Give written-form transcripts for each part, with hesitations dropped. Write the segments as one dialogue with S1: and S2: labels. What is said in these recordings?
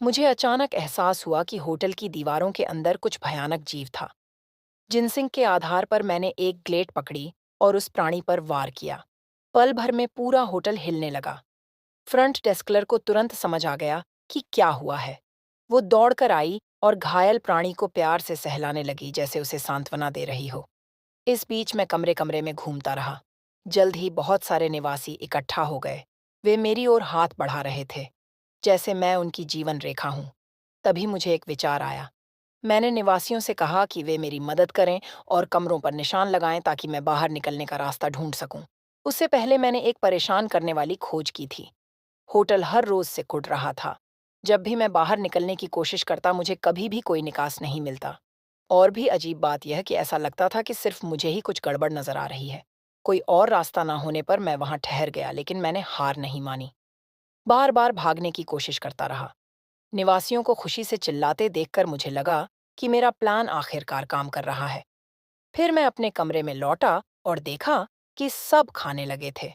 S1: मुझे अचानक एहसास हुआ कि होटल की दीवारों के अंदर कुछ भयानक जीव था। जिनसिंग के आधार पर मैंने एक ग्लेट पकड़ी और उस प्राणी पर वार किया। पल भर में पूरा होटल हिलने लगा। फ्रंट डेस्कलर को तुरंत समझ आ गया कि क्या हुआ है। वो दौड़कर आई और घायल प्राणी को प्यार से सहलाने लगी, जैसे उसे सांत्वना दे रही हो। इस बीच मैं कमरे कमरे में घूमता रहा। जल्द ही बहुत सारे निवासी इकट्ठा हो गए। वे मेरी ओर हाथ बढ़ा रहे थे, जैसे मैं उनकी जीवन रेखा हूं। तभी मुझे एक विचार आया। मैंने निवासियों से कहा कि वे मेरी मदद करें और कमरों पर निशान लगाएं ताकि मैं बाहर निकलने का रास्ता ढूंढ सकूं। उससे पहले मैंने एक परेशान करने वाली खोज की थी। होटल हर रोज से कुड़ रहा था। जब भी मैं बाहर निकलने की कोशिश करता, मुझे कभी भी कोई निकास नहीं मिलता। और भी अजीब बात यह कि ऐसा लगता था कि सिर्फ मुझे ही कुछ गड़बड़ नजर आ रही है। कोई और रास्ता ना होने पर मैं वहां ठहर गया, लेकिन मैंने हार नहीं मानी। बार बार भागने की कोशिश करता रहा। निवासियों को खुशी से चिल्लाते देखकर मुझे लगा कि मेरा प्लान आखिरकार काम कर रहा है। फिर मैं अपने कमरे में लौटा और देखा कि सब खाने लगे थे।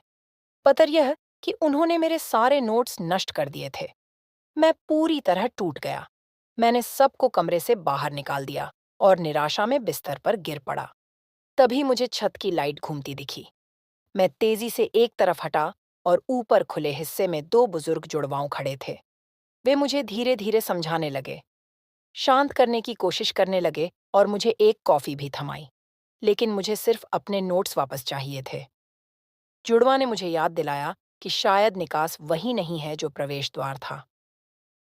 S1: पतर यह कि उन्होंने मेरे सारे नोट्स नष्ट कर दिए थे। मैं पूरी तरह टूट गया। मैंने सबको कमरे से बाहर निकाल दिया और निराशा में बिस्तर पर गिर पड़ा। तभी मुझे छत की लाइट घूमती दिखी। मैं तेजी से एक तरफ हटा और ऊपर खुले हिस्से में दो बुजुर्ग जुड़वाओं खड़े थे। वे मुझे धीरे धीरे समझाने लगे, शांत करने की कोशिश करने लगे और मुझे एक कॉफी भी थमाई। लेकिन मुझे सिर्फ अपने नोट्स वापस चाहिए थे। जुड़वा ने मुझे याद दिलाया कि शायद निकास वही नहीं है जो प्रवेश द्वार था।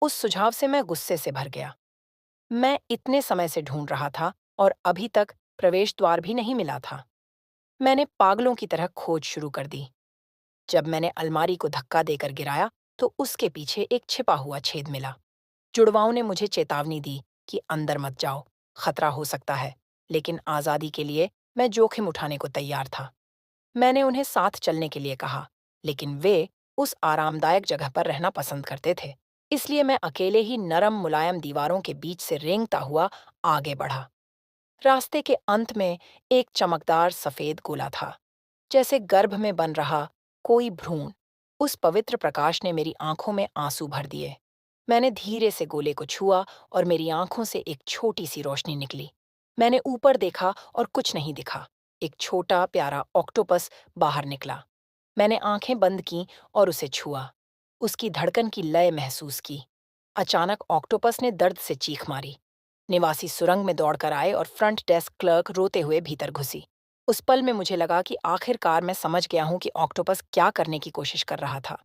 S1: उस सुझाव से मैं गुस्से से भर गया। मैं इतने समय से ढूंढ रहा था और अभी तक प्रवेश द्वार भी नहीं मिला था। मैंने पागलों की तरह खोज शुरू कर दी। जब मैंने अलमारी को धक्का देकर गिराया, तो उसके पीछे एक छिपा हुआ छेद मिला। जुड़वाओं ने मुझे चेतावनी दी कि अंदर मत जाओ, खतरा हो सकता है। लेकिन आज़ादी के लिए मैं जोखिम उठाने को तैयार था। मैंने उन्हें साथ चलने के लिए कहा, लेकिन वे उस आरामदायक जगह पर रहना पसंद करते थे। इसलिए मैं अकेले ही नरम मुलायम दीवारों के बीच से रेंगता हुआ आगे बढ़ा। रास्ते के अंत में एक चमकदार सफेद गोला था, जैसे गर्भ में बन रहा कोई भ्रूण। उस पवित्र प्रकाश ने मेरी आंखों में आंसू भर दिए। मैंने धीरे से गोले को छुआ और मेरी आंखों से एक छोटी सी रोशनी निकली। मैंने ऊपर देखा और कुछ नहीं दिखा। एक छोटा प्यारा ऑक्टोपस बाहर निकला। मैंने आंखें बंद की और उसे छुआ। उसकी धड़कन की लय महसूस की। अचानक ऑक्टोपस ने दर्द से चीख मारी। निवासी सुरंग में दौड़कर आए और फ्रंट डेस्क क्लर्क रोते हुए भीतर घुसी। उस पल में मुझे लगा कि आखिरकार मैं समझ गया हूं कि ऑक्टोपस क्या करने की कोशिश कर रहा था।